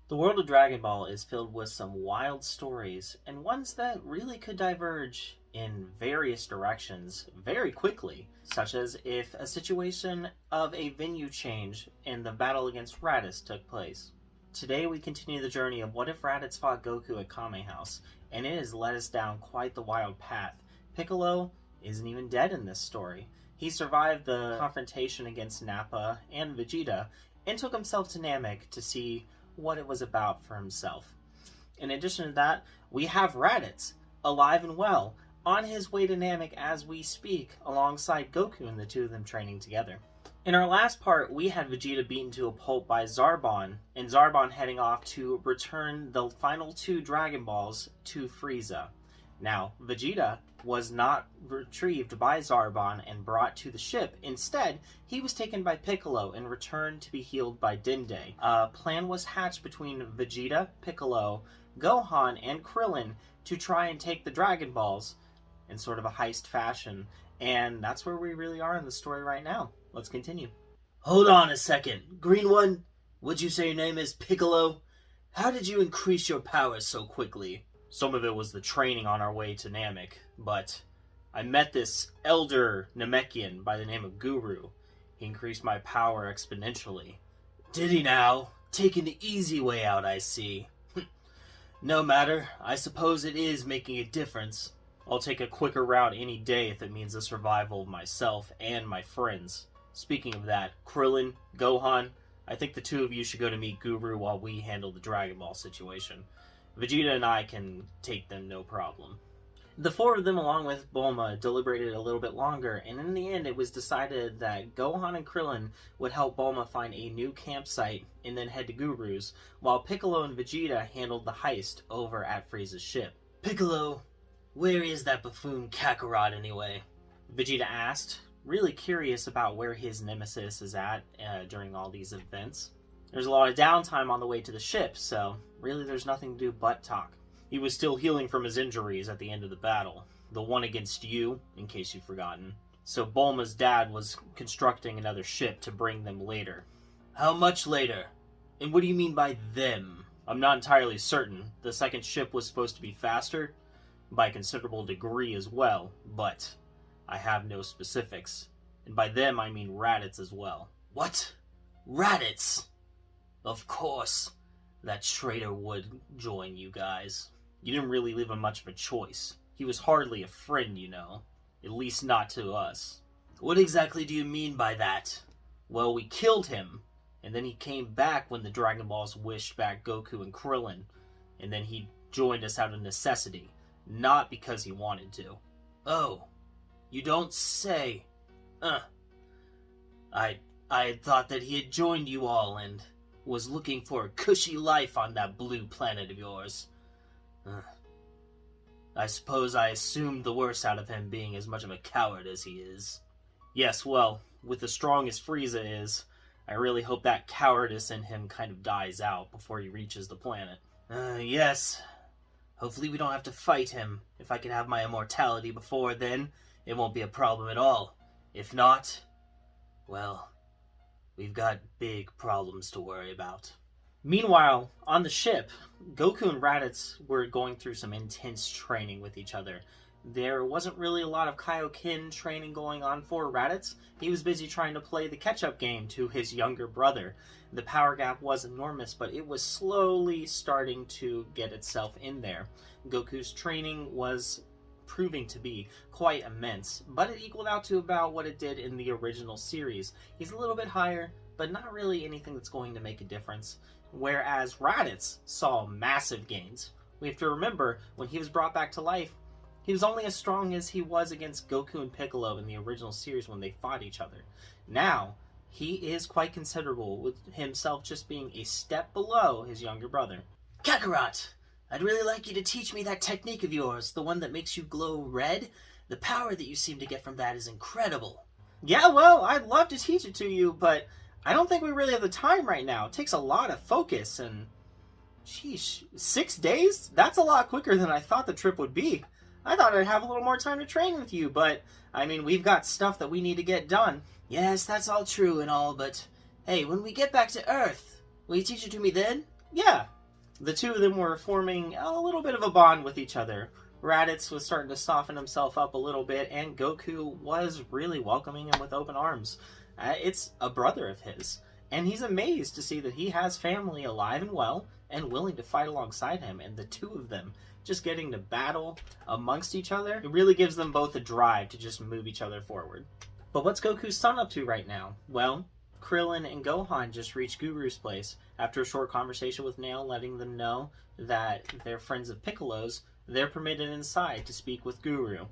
The world of Dragon Ball is filled with some wild stories, and ones that really could diverge in various directions very quickly, such as if a situation of a venue change in the battle against Raditz took place. Today we continue the journey of what if Raditz fought Goku at Kame House, and it has led us down quite the wild path. Piccolo isn't even dead in this story. He survived the confrontation against Nappa and Vegeta, and took himself to Namek to see what it was about for himself. In addition to that, we have Raditz, alive and well, on his way to Namek as we speak, alongside Goku and the two of them training together. In our last part, we had Vegeta beaten to a pulp by Zarbon, and Zarbon heading off to return the final two Dragon Balls to Frieza. Now, Vegeta was not retrieved by Zarbon and brought to the ship. Instead, he was taken by Piccolo and returned to be healed by Dende. A plan was hatched between Vegeta, Piccolo, Gohan, and Krillin to try and take the Dragon Balls in sort of a heist fashion. And that's where we really are in the story right now. Let's continue. Hold on a second. Green one, would you say your name is Piccolo? How did you increase your powers so quickly? Some of it was the training on our way to Namek, but I met this elder Namekian by the name of Guru. He increased my power exponentially. Did he now? Taking the easy way out, I see. No matter, I suppose it is making a difference. I'll take a quicker route any day if it means the survival of myself and my friends. Speaking of that, Krillin, Gohan, I think the two of you should go to meet Guru while we handle the Dragon Ball situation. Vegeta and I can take them no problem. The four of them, along with Bulma, deliberated a little bit longer, and in the end it was decided that Gohan and Krillin would help Bulma find a new campsite and then head to Guru's, while Piccolo and Vegeta handled the heist over at Frieza's ship. Piccolo, where is that buffoon Kakarot anyway? Vegeta asked, really curious about where his nemesis is at during all these events. There's a lot of downtime on the way to the ship, so really there's nothing to do but talk. He was still healing from his injuries at the end of the battle. The one against you, in case you've forgotten. So Bulma's dad was constructing another ship to bring them later. How much later? And what do you mean by them? I'm not entirely certain. The second ship was supposed to be faster, by a considerable degree as well, but I have no specifics. And by them I mean Raditz as well. What? Raditz? Of course, that traitor would join you guys. You didn't really leave him much of a choice. He was hardly a friend, you know. At least not to us. What exactly do you mean by that? Well, we killed him, and then he came back when the Dragon Balls wished back Goku and Krillin, and then he joined us out of necessity, not because he wanted to. Oh, you don't say. I had thought that he had joined you all and was looking for a cushy life on that blue planet of yours. I suppose I assumed the worst out of him being as much of a coward as he is. Yes, well, with as strong as Frieza is, I really hope that cowardice in him kind of dies out before he reaches the planet. Yes. Hopefully we don't have to fight him. If I can have my immortality before then, it won't be a problem at all. If not, well, we've got big problems to worry about. Meanwhile, on the ship, Goku and Raditz were going through some intense training with each other. There wasn't really a lot of Kaioken training going on for Raditz. He was busy trying to play the catch-up game to his younger brother. The power gap was enormous, but it was slowly starting to get itself in there. Goku's training was proving to be quite immense, but it equaled out to about what it did in the original series. He's a little bit higher, but not really anything that's going to make a difference. Whereas Raditz saw massive gains. We have to remember, when he was brought back to life, he was only as strong as he was against Goku and Piccolo in the original series when they fought each other. Now, he is quite considerable, with himself just being a step below his younger brother. Kakarot, I'd really like you to teach me that technique of yours, the one that makes you glow red. The power that you seem to get from that is incredible. Yeah, well, I'd love to teach it to you, but I don't think we really have the time right now. It takes a lot of focus, and sheesh, 6 days? That's a lot quicker than I thought the trip would be. I thought I'd have a little more time to train with you, but, I mean, we've got stuff that we need to get done. Yes, that's all true and all, but hey, when we get back to Earth, will you teach it to me then? Yeah, The two of them were forming a little bit of a bond with each other. Raditz was starting to soften himself up a little bit, and Goku was really welcoming him with open arms. It's a brother of his, and he's amazed to see that he has family alive and well and willing to fight alongside him, and the two of them just getting to battle amongst each other, it really gives them both a drive to just move each other forward. But what's Goku's son up to right now? Well, Krillin and Gohan just reached Guru's place after a short conversation with Nail, letting them know that they're friends of Piccolo's. They're permitted inside to speak with Guru.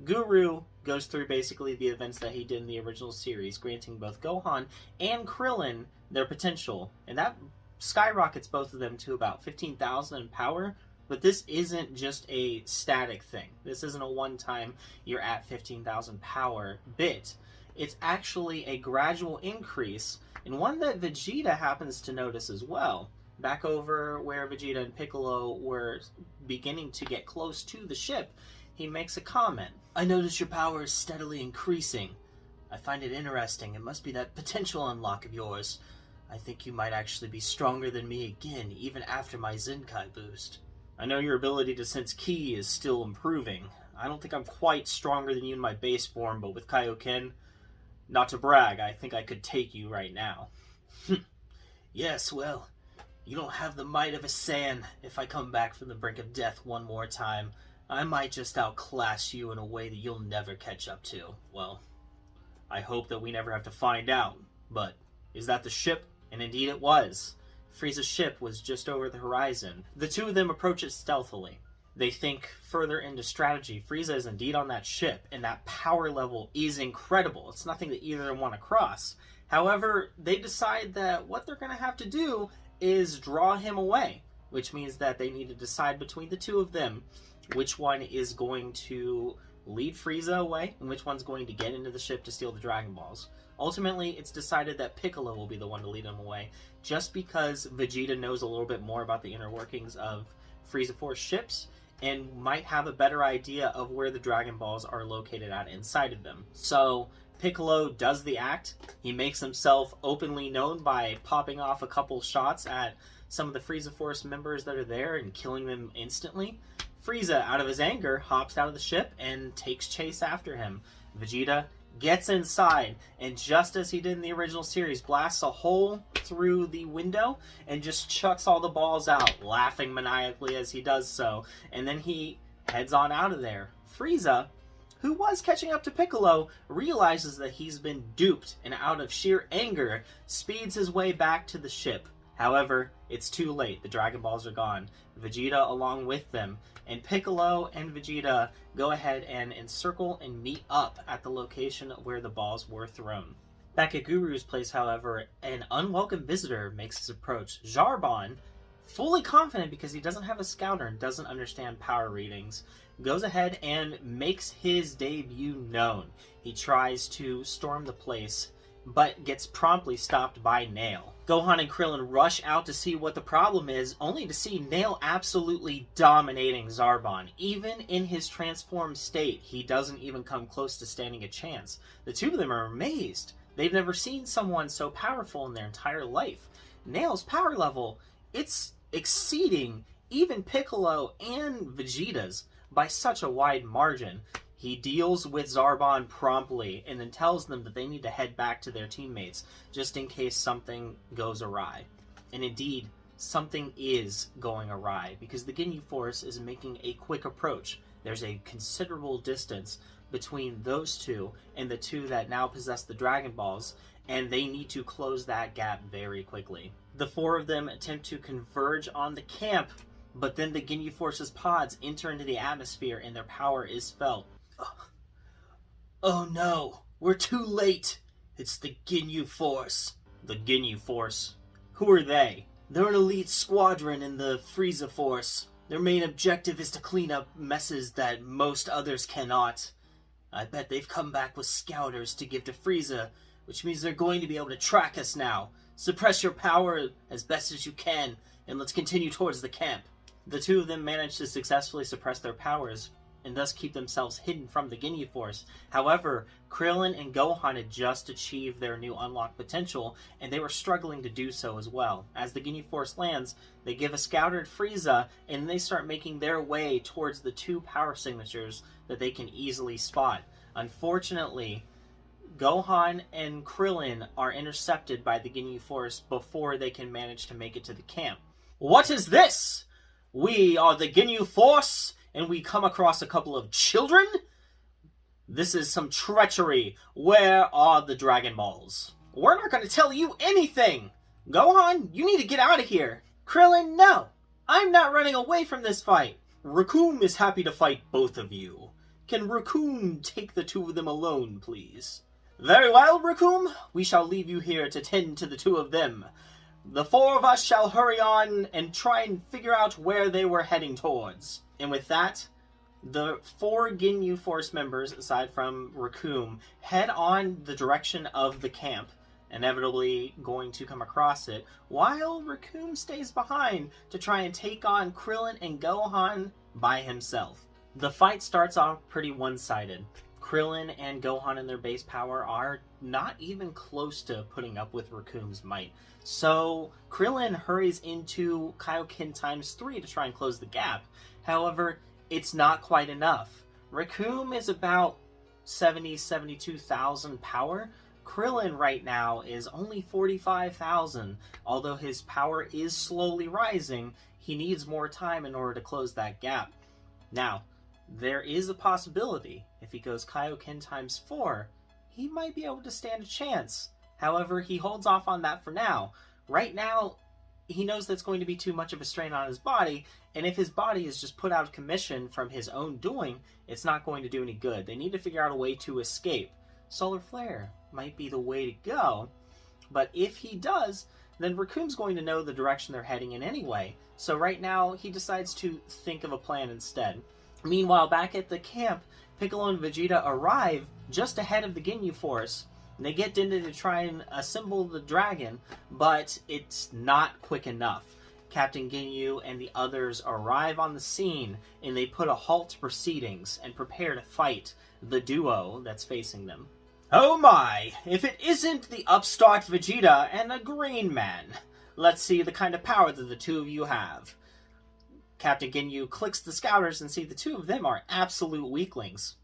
Guru goes through basically the events that he did in the original series, granting both Gohan and Krillin their potential, and that skyrockets both of them to about 15,000 in power. But this isn't just a static thing. This isn't a one-time you're at 15,000 power bit. It's actually a gradual increase, and one that Vegeta happens to notice as well. Back over where Vegeta and Piccolo were beginning to get close to the ship, he makes a comment. I notice your power is steadily increasing. I find it interesting. It must be that potential unlock of yours. I think you might actually be stronger than me again, even after my Zenkai boost. I know your ability to sense ki is still improving. I don't think I'm quite stronger than you in my base form, but with Kaioken, not to brag, I think I could take you right now. Yes, well, you don't have the might of a Saiyan. If I come back from the brink of death one more time, I might just outclass you in a way that you'll never catch up to. Well, I hope that we never have to find out. But is that the ship? And indeed it was. Frieza's ship was just over the horizon. The two of them approach it stealthily. They think further into strategy. Frieza is indeed on that ship, and that power level is incredible. It's nothing that either of them want to cross. However, they decide that what they're going to have to do is draw him away, which means that they need to decide between the two of them which one is going to lead Frieza away and which one's going to get into the ship to steal the Dragon Balls. Ultimately, it's decided that Piccolo will be the one to lead him away, just because Vegeta knows a little bit more about the inner workings of Frieza Force ships and might have a better idea of where the Dragon Balls are located at inside of them. So Piccolo does the act. He makes himself openly known by popping off a couple shots at some of the Frieza Force members that are there and killing them instantly. Frieza, out of his anger, hops out of the ship and takes chase after him. Vegeta gets inside, and just as he did in the original series, blasts a hole through the window and just chucks all the balls out, laughing maniacally as he does so. And then he heads on out of there. Frieza, who was catching up to Piccolo, realizes that he's been duped, and out of sheer anger, speeds his way back to the ship. However, it's too late. The Dragon Balls are gone. Vegeta along with them. And Piccolo and Vegeta go ahead and encircle and meet up at the location where the balls were thrown. Back at Guru's place, however, an unwelcome visitor makes his approach. Zarbon, fully confident because he doesn't have a scouter and doesn't understand power readings, goes ahead and makes his debut known. He tries to storm the place, but gets promptly stopped by Nail. Gohan and Krillin rush out to see what the problem is, only to see Nail absolutely dominating Zarbon. Even in his transformed state, he doesn't even come close to standing a chance. The two of them are amazed. They've never seen someone so powerful in their entire life. Nail's power level, it's exceeding even Piccolo and Vegeta's by such a wide margin. He deals with Zarbon promptly and then tells them that they need to head back to their teammates just in case something goes awry. And indeed, something is going awry because the Ginyu Force is making a quick approach. There's a considerable distance between those two and the two that now possess the Dragon Balls, and they need to close that gap very quickly. The four of them attempt to converge on the camp, but then the Ginyu Force's pods enter into the atmosphere and their power is felt. Oh no, we're too late. It's the Ginyu Force. The Ginyu Force? Who are they? They're an elite squadron in the Frieza Force. Their main objective is to clean up messes that most others cannot. I bet they've come back with scouters to give to Frieza, which means they're going to be able to track us now. Suppress your power as best as you can, and let's continue towards the camp. The two of them manage to successfully suppress their powers, and thus keep themselves hidden from the Ginyu Force. However, Krillin and Gohan had just achieved their new unlocked potential, and they were struggling to do so as well. As the Ginyu Force lands, they give a scouter to Frieza, and they start making their way towards the 2 power signatures that they can easily spot. Unfortunately, Gohan and Krillin are intercepted by the Ginyu Force before they can manage to make it to the camp. What is this? We are the Ginyu Force, and we come across a couple of children? This is some treachery. Where are the Dragon Balls? We're not going to tell you anything! Gohan, you need to get out of here! Krillin, no! I'm not running away from this fight! Raccoon is happy to fight both of you. Can Raccoon take the 2 of them alone, please? Very well, Raccoon. We shall leave you here to tend to the 2 of them. The 4 of us shall hurry on and try and figure out where they were heading towards. And with that, the 4 Ginyu Force members, aside from Raccoon, head on the direction of the camp, inevitably going to come across it, while Raccoon stays behind to try and take on Krillin and Gohan by himself. The fight starts off pretty one-sided. Krillin and Gohan and their base power are not even close to putting up with Raccoon's might. So Krillin hurries into Kaioken ×3 to try and close the gap. However, it's not quite enough. Raccoon is about 72,000 power. Krillin right now is only 45,000. Although his power is slowly rising, he needs more time in order to close that gap. Now, there is a possibility, if he goes Kaioken ×4, he might be able to stand a chance. However, he holds off on that for now. Right now, he knows that's going to be too much of a strain on his body, and if his body is just put out of commission from his own doing, it's not going to do any good. They need to figure out a way to escape. Solar Flare might be the way to go, but if he does, then Raccoon's going to know the direction they're heading in anyway. So right now, he decides to think of a plan instead. Meanwhile, back at the camp, Piccolo and Vegeta arrive just ahead of the Ginyu Force. And they get Dinda to try and assemble the dragon, but it's not quick enough. Captain Ginyu and the others arrive on the scene, and they put a halt to proceedings and prepare to fight the duo that's facing them. Oh my! If it isn't the upstart Vegeta and a green man! Let's see the kind of power that the 2 of you have. Captain Ginyu clicks the scouters and see the 2 of them are absolute weaklings.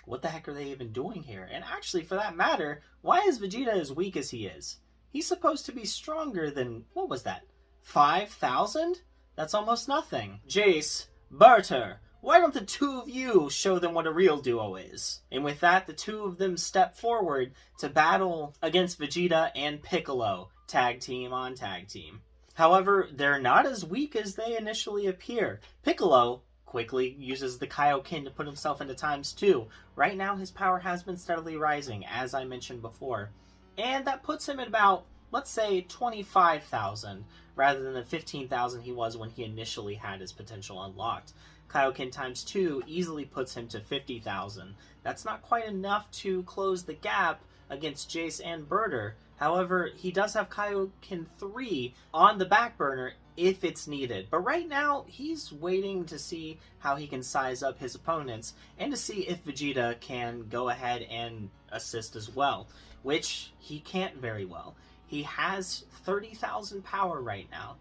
What the heck are they even doing here? And actually, for that matter, why is Vegeta as weak as he is? He's supposed to be stronger than, what was that, 5,000? That's almost nothing. Jace, Barter, why don't the 2 of you show them what a real duo is? And with that, the 2 of them step forward to battle against Vegeta and Piccolo, tag team on tag team. However, they're not as weak as they initially appear. Piccolo quickly uses the Kaioken to put himself into ×2. Right now, his power has been steadily rising, as I mentioned before. And that puts him at about, let's say, 25,000, rather than the 15,000 he was when he initially had his potential unlocked. Kaioken ×2 easily puts him to 50,000. That's not quite enough to close the gap against Jace and Birder. However, he does have Kaioken 3 on the back burner if it's needed. But right now, he's waiting to see how he can size up his opponents and to see if Vegeta can go ahead and assist as well, which he can't very well. He has 30,000 power right now.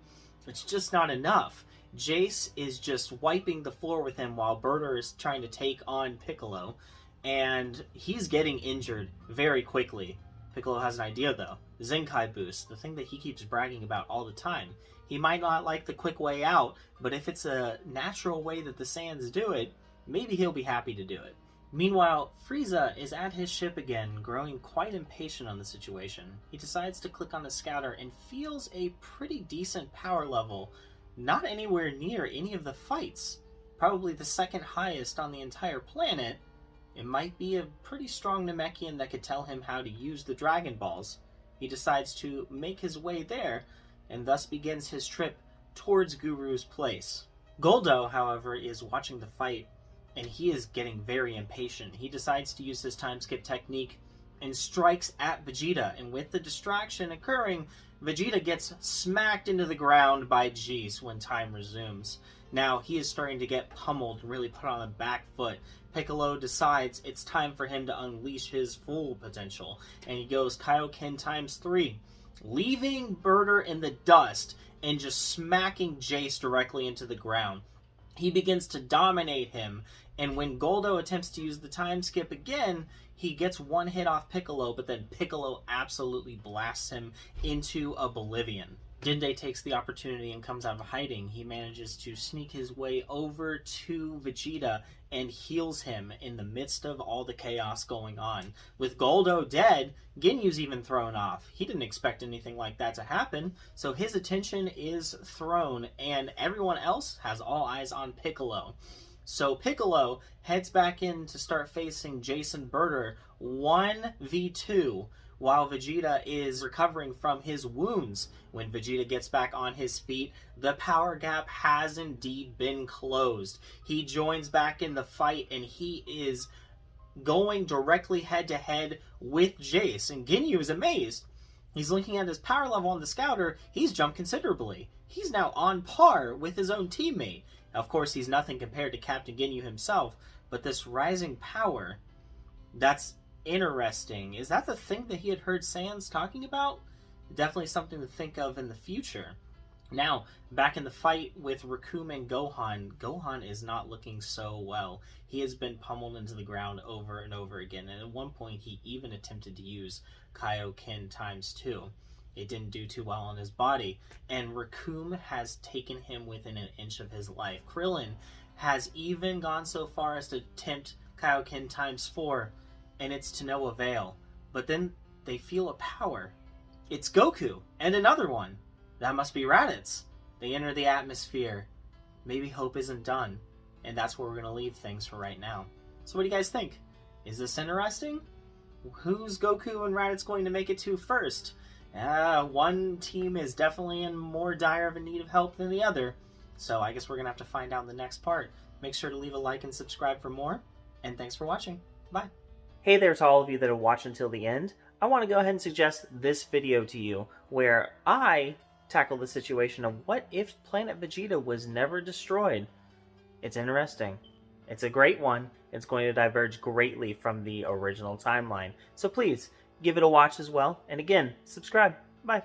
It's just not enough. Jace is just wiping the floor with him while Birder is trying to take on Piccolo, and he's getting injured very quickly. Piccolo has an idea, though. Zenkai Boost, the thing that he keeps bragging about all the time. He might not like the quick way out, but if it's a natural way that the Saiyans do it, maybe he'll be happy to do it. Meanwhile, Frieza is at his ship again, growing quite impatient on the situation. He decides to click on the scouter and feels a pretty decent power level, not anywhere near any of the fights. Probably the second highest on the entire planet. It might be a pretty strong Namekian that could tell him how to use the Dragon Balls. He decides to make his way there, and thus begins his trip towards Guru's place. Goldo, however, is watching the fight, and he is getting very impatient. He decides to use his time skip technique and strikes at Vegeta. And with the distraction occurring, Vegeta gets smacked into the ground by Jeice when time resumes. Now he is starting to get pummeled and really put on the back foot. Piccolo decides it's time for him to unleash his full potential, and he goes Kaioken times 3, leaving Birder in the dust and just smacking Jeice directly into the ground. He begins to dominate him, and when Goldo attempts to use the time skip again, he gets one hit off Piccolo, but then Piccolo absolutely blasts him into oblivion. Dende takes the opportunity and comes out of hiding. He manages to sneak his way over to Vegeta and heals him in the midst of all the chaos going on. With Goldo dead, Ginyu's even thrown off. He didn't expect anything like that to happen, so his attention is thrown, and everyone else has all eyes on Piccolo. So Piccolo heads back in to start facing Jason Birder 1v2 while Vegeta is recovering from his wounds. When Vegeta gets back on his feet, the power gap has indeed been closed. He joins back in the fight, and he is going directly head-to-head with Jeice, and Ginyu is amazed. He's looking at his power level on the Scouter. He's jumped considerably. He's now on par with his own teammate. Of course, he's nothing compared to Captain Ginyu himself, but this rising power, that's interesting. Is that the thing that he had heard Sans talking about? Definitely something to think of in the future. Now, back in the fight with Recoome and Gohan, Gohan is not looking so well. He has been pummeled into the ground over and over again, and at one point he even attempted to use Kaioken times 2. It didn't do too well on his body, and Recoome has taken him within an inch of his life. Krillin has even gone so far as to attempt Kaioken times 4, and it's to no avail. But then they feel a power. It's Goku, and another one. That must be Raditz. They enter the atmosphere. Maybe hope isn't done, and that's where we're going to leave things for right now. So what do you guys think? Is this interesting? Who's Goku and Raditz going to make it to first? One team is definitely in more dire of a need of help than the other, so I guess we're going to have to find out in the next part. Make sure to leave a like and subscribe for more, and thanks for watching. Bye. Hey there to all of you that have watched until the end. I want to go ahead and suggest this video to you, where I tackle the situation of what if Planet Vegeta was never destroyed. It's interesting. It's a great one. It's going to diverge greatly from the original timeline. So please, give it a watch as well. And again, subscribe. Bye.